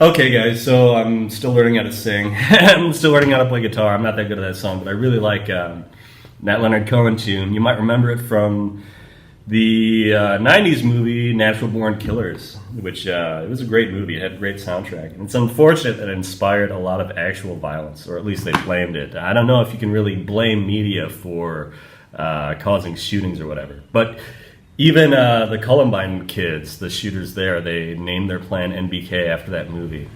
Okay, guys, so I'm still learning how to sing. I'm still learning how to play guitar. I'm not that good at that song, but I really like that Leonard Cohen tune. You might remember it from the 90s movie Natural Born Killers, which it was a great movie. It had a great soundtrack. And it's unfortunate that it inspired a lot of actual violence, or at least they blamed it. I don't know if you can really blame media for causing shootings or whatever. But even the Columbine kids, the shooters there, they named their plan NBK after that movie.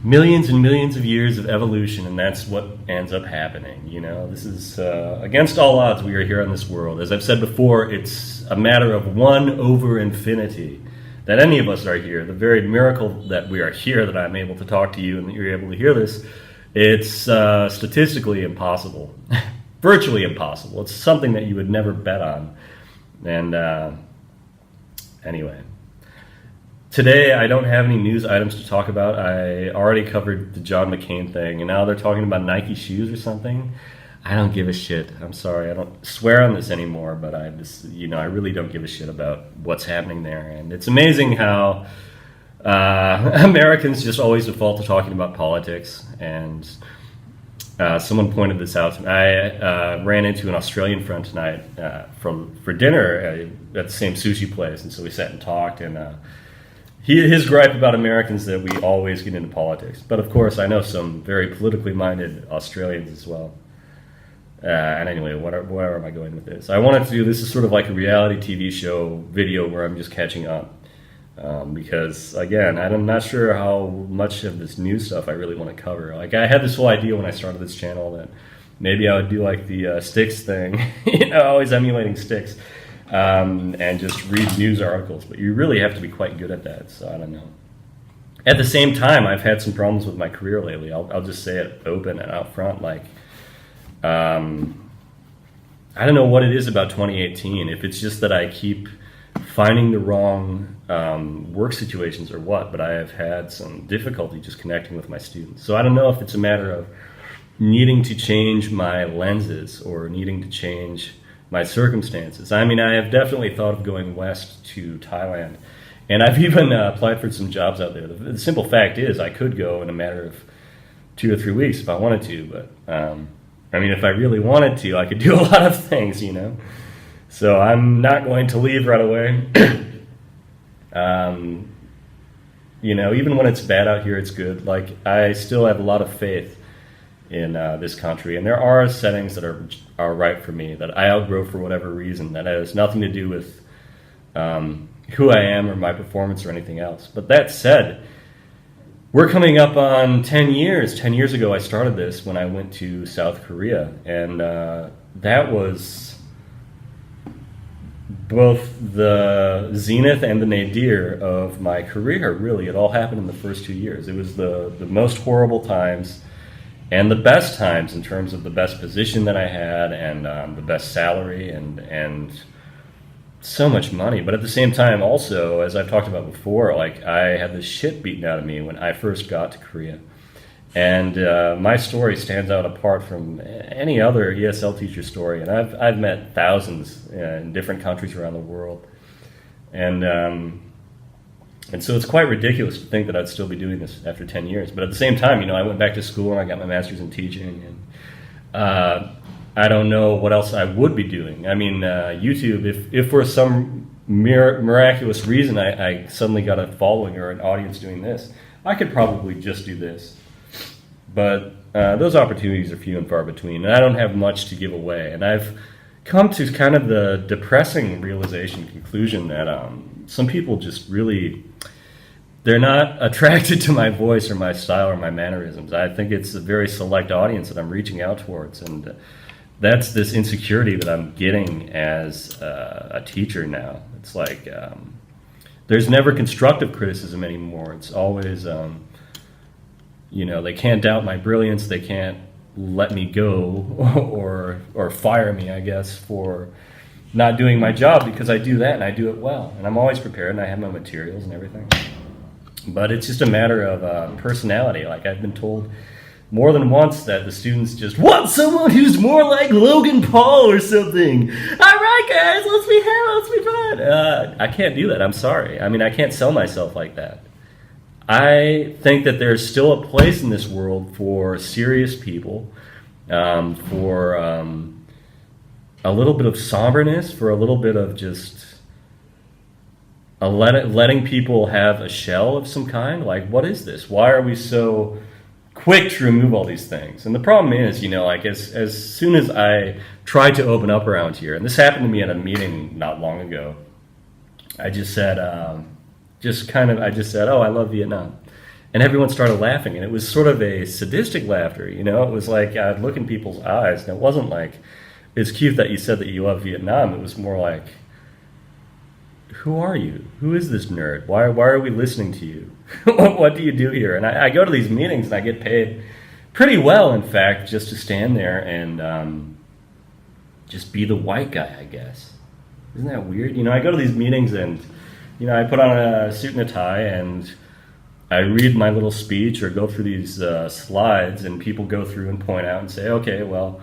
Millions and millions of years of evolution, and that's what ends up happening. You know, this is against all odds. We are here on this world. As I've said before, it's a matter of one over infinity that any of us are here. The very miracle that we are here, that I'm able to talk to you and that you're able to hear this, it's statistically impossible. Virtually impossible. It's something that you would never bet on. And anyway, today I don't have any news items to talk about. I already covered the John McCain thing, and now they're talking about Nike shoes or something. I don't give a shit. I'm sorry. I don't swear on this anymore, but I just, I really don't give a shit about what's happening there. And it's amazing how Americans just always default to talking about politics. And someone pointed this out to me. I ran into an Australian friend tonight for dinner at the same sushi place, and so we sat and talked. And his gripe about Americans that we always get into politics. But of course, I know some very politically minded Australians as well. And anyway, where am I going with this? I wanted to do this is sort of like a reality TV show video where I'm just catching up. Because again, I'm not sure how much of this new stuff I really want to cover. Like, I had this whole idea when I started this channel that maybe I would do like the Styx thing, always emulating Styx, and just read news articles. But you really have to be quite good at that, so I don't know. At the same time, I've had some problems with my career lately. I'll just say it open and out front. Like, I don't know what it is about 2018. If it's just that I keep finding the wrong work situations or what, but I have had some difficulty just connecting with my students. So I don't know if it's a matter of needing to change my lenses or needing to change my circumstances. I mean, I have definitely thought of going west to Thailand, and I've even applied for some jobs out there. The simple fact is I could go in a matter of 2 or 3 weeks if I wanted to, but I mean, if I really wanted to, I could do a lot of things, So I'm not going to leave right away. Even when it's bad out here, it's good. Like, I still have a lot of faith in this country, and there are settings that are right for me that I outgrow for whatever reason. That has nothing to do with who I am or my performance or anything else. But that said, we're coming up on 10 years. 10 years ago, I started this when I went to South Korea, and that was both the zenith and the nadir of my career, really. It all happened in the first 2 years. It was the most horrible times and the best times in terms of the best position that I had and the best salary and so much money. But at the same time, also, as I've talked about before, like, I had the shit beaten out of me when I first got to Korea. And my story stands out apart from any other ESL teacher story. And I've met thousands in different countries around the world. And so it's quite ridiculous to think that I'd still be doing this after 10 years. But at the same time, I went back to school and I got my master's in teaching. And I don't know what else I would be doing. I mean, YouTube, if for some miraculous reason I suddenly got a following or an audience doing this, I could probably just do this. But those opportunities are few and far between, and I don't have much to give away. And I've come to kind of the depressing conclusion that some people just really, they're not attracted to my voice or my style or my mannerisms. I think it's a very select audience that I'm reaching out towards, and that's this insecurity that I'm getting as a teacher now. It's like there's never constructive criticism anymore. It's always... they can't doubt my brilliance. They can't let me go or fire me, I guess, for not doing my job, because I do that and I do it well. And I'm always prepared and I have my materials and everything. But it's just a matter of personality. Like, I've been told more than once that the students just want someone who's more like Logan Paul or something. All right, guys, let's be fun. I can't do that. I'm sorry. I mean, I can't sell myself like that. I think that there's still a place in this world for serious people, for a little bit of somberness, for a little bit of just letting people have a shell of some kind. Like, what is this? Why are we so quick to remove all these things? And the problem is, like as soon as I tried to open up around here, and this happened to me at a meeting not long ago, I just said, oh, I love Vietnam. And everyone started laughing, and it was sort of a sadistic laughter, It was like I'd look in people's eyes, and it wasn't like, it's cute that you said that you love Vietnam. It was more like, who are you? Who is this nerd? Why are we listening to you? What do you do here? And I go to these meetings, and I get paid pretty well, in fact, just to stand there and just be the white guy, I guess. Isn't that weird? I go to these meetings, and I put on a suit and a tie, and I read my little speech or go through these slides, and people go through and point out and say, okay, well,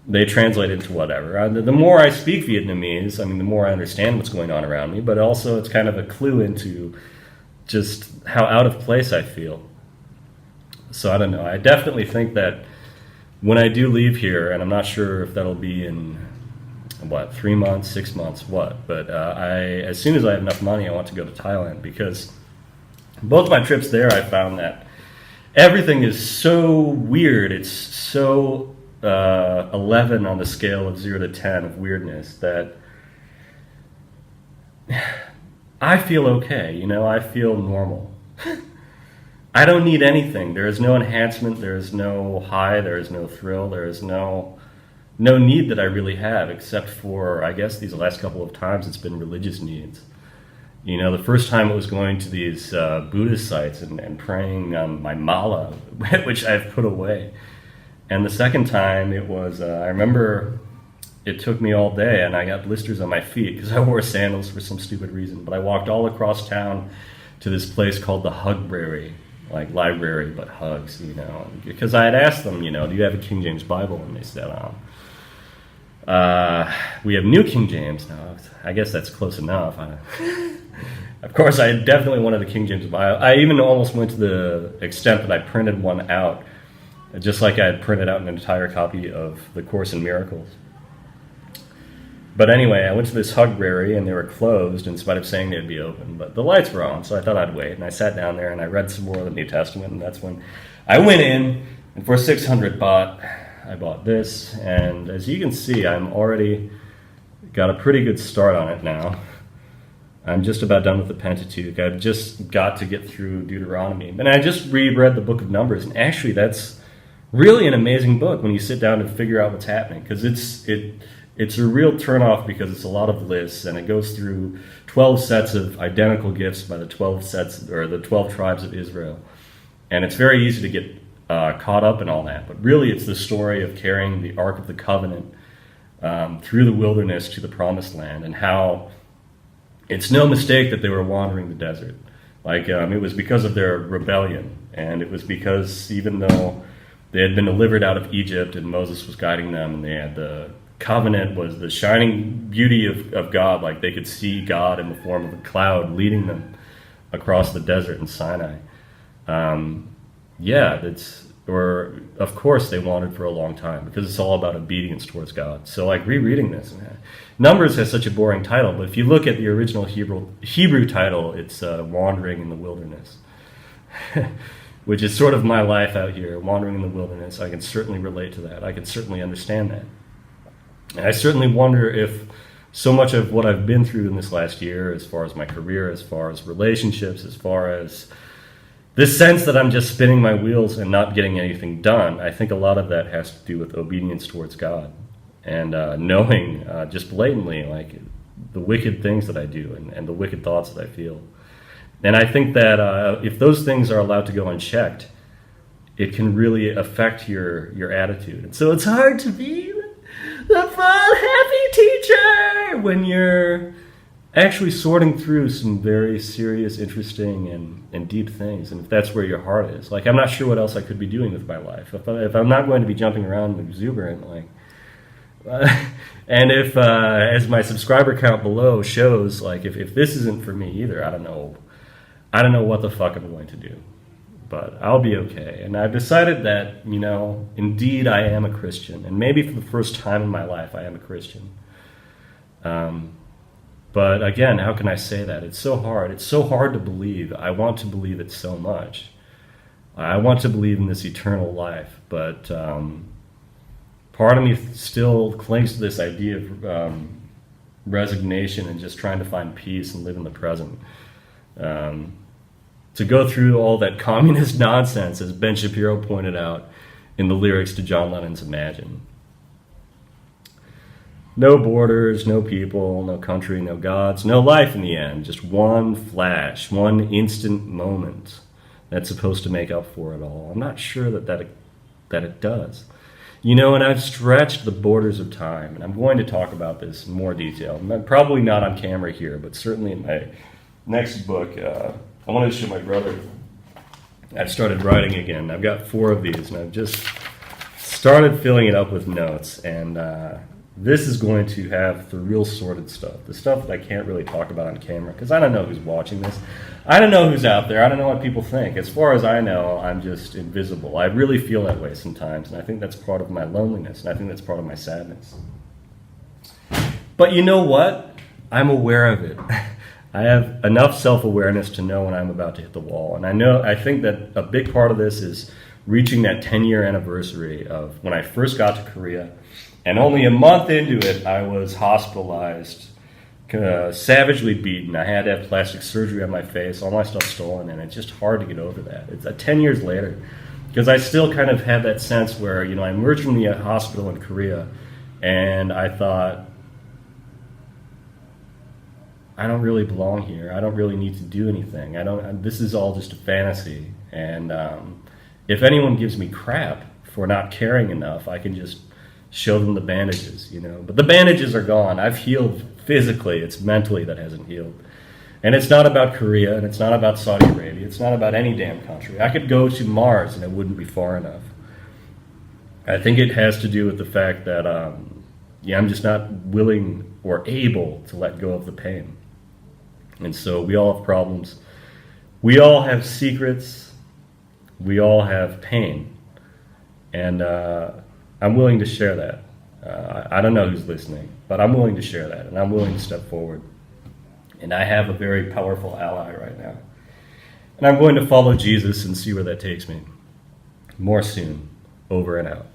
they translate into whatever. The more I speak Vietnamese, the more I understand what's going on around me, but also it's kind of a clue into just how out of place I feel. So I don't know. I definitely think that when I do leave here, and I'm not sure if that'll be in, 3 months, 6 months, but as soon as I have enough money, I want to go to Thailand, because both my trips there, I found that everything is so weird. It's so 11 on the scale of 0 to 10 of weirdness that I feel okay. I feel normal. I don't need anything. There is no enhancement. There is no high. There is no thrill. There is no need that I really have, except for, I guess, these last couple of times it's been religious needs. The first time it was going to these Buddhist sites and praying on my mala, which I've put away. And the second time it was, I remember it took me all day, and I got blisters on my feet because I wore sandals for some stupid reason. But I walked all across town to this place called the Hugbrary, like library, but hugs, because I had asked them, do you have a King James Bible? And they said, we have New King James. Now, I guess that's close enough. Of course, I definitely wanted a King James Bible. I even almost went to the extent that I printed one out, just like I had printed out an entire copy of The Course in Miracles. But anyway, I went to this Hugbrary, and they were closed in spite of saying they'd be open. But the lights were on, so I thought I'd wait. And I sat down there, and I read some more of the New Testament, and that's when I went in, and for 600 baht, I bought this. And as you can see, I'm already got a pretty good start on it now. I'm just about done with the Pentateuch. I've just got to get through Deuteronomy. And I just reread the book of Numbers, and actually that's really an amazing book when you sit down and figure out what's happening, because it's a real turnoff, because it's a lot of lists, and it goes through 12 sets of identical gifts by the 12 sets, or the 12 tribes of Israel. And it's very easy to get caught up in all that. But really it's the story of carrying the Ark of the Covenant through the wilderness to the Promised Land, and how it's no mistake that they were wandering the desert. It was because of their rebellion, and it was because even though they had been delivered out of Egypt and Moses was guiding them, and they had the covenant was the shining beauty of God, like they could see God in the form of a cloud leading them across the desert in Sinai. Of course they wandered for a long time, because it's all about obedience towards God. So rereading this, Numbers has such a boring title, but if you look at the original Hebrew title, it's Wandering in the Wilderness, which is sort of my life out here, wandering in the wilderness. I can certainly relate to that. I can certainly understand that. And I certainly wonder if so much of what I've been through in this last year, as far as my career, as far as relationships, as far as this sense that I'm just spinning my wheels and not getting anything done, I think a lot of that has to do with obedience towards God, and knowing just blatantly the wicked things that I do, and the wicked thoughts that I feel. And I think that if those things are allowed to go unchecked, it can really affect your attitude. And so it's hard to be the fun, happy teacher when you're actually sorting through some very serious, interesting, and deep things. And if that's where your heart is, I'm not sure what else I could be doing with my life. If I'm not going to be jumping around and exuberant, and if, as my subscriber count below shows, if this isn't for me either, I don't know I don't know what the fuck I'm going to do, but I'll be okay. And I've decided that, indeed I am a Christian. And maybe for the first time in my life, I am a Christian. But again, how can I say that? It's so hard. It's so hard to believe. I want to believe it so much. I want to believe in this eternal life, but part of me still clings to this idea of resignation and just trying to find peace and live in the present. To go through all that communist nonsense, as Ben Shapiro pointed out in the lyrics to John Lennon's Imagine. No borders, no people, no country, no gods, no life in the end. Just one flash, one instant moment that's supposed to make up for it all. I'm not sure that it does. And I've stretched the borders of time, and I'm going to talk about this in more detail. Probably not on camera here, but certainly in my next book. I wanted to show my brother. I've started writing again. I've got 4 of these, and I've just started filling it up with notes, and this is going to have the real sordid stuff, the stuff that I can't really talk about on camera, because I don't know who's watching this. I don't know who's out there. I don't know what people think. As far as I know, I'm just invisible. I really feel that way sometimes, and I think that's part of my loneliness, and I think that's part of my sadness. But you know what? I'm aware of it. I have enough self-awareness to know when I'm about to hit the wall, and I think that a big part of this is reaching that 10-year anniversary of when I first got to Korea. And only a month into it, I was hospitalized, savagely beaten. I had to have plastic surgery on my face, all my stuff stolen, and it's just hard to get over that. It's 10 years later, because I still kind of had that sense where, I emerged from the hospital in Korea, and I thought, I don't really belong here. I don't really need to do anything. This is all just a fantasy. And if anyone gives me crap for not caring enough, I can just show them the bandages, But the bandages are gone. I've healed physically. It's mentally that hasn't healed. And it's not about Korea, and it's not about Saudi Arabia. It's not about any damn country. I could go to Mars, and it wouldn't be far enough. I think it has to do with the fact that, I'm just not willing or able to let go of the pain. And so we all have problems. We all have secrets. We all have pain. And I'm willing to share that. I don't know who's listening, but I'm willing to share that, and I'm willing to step forward. And I have a very powerful ally right now. And I'm going to follow Jesus and see where that takes me. More soon. Over and out.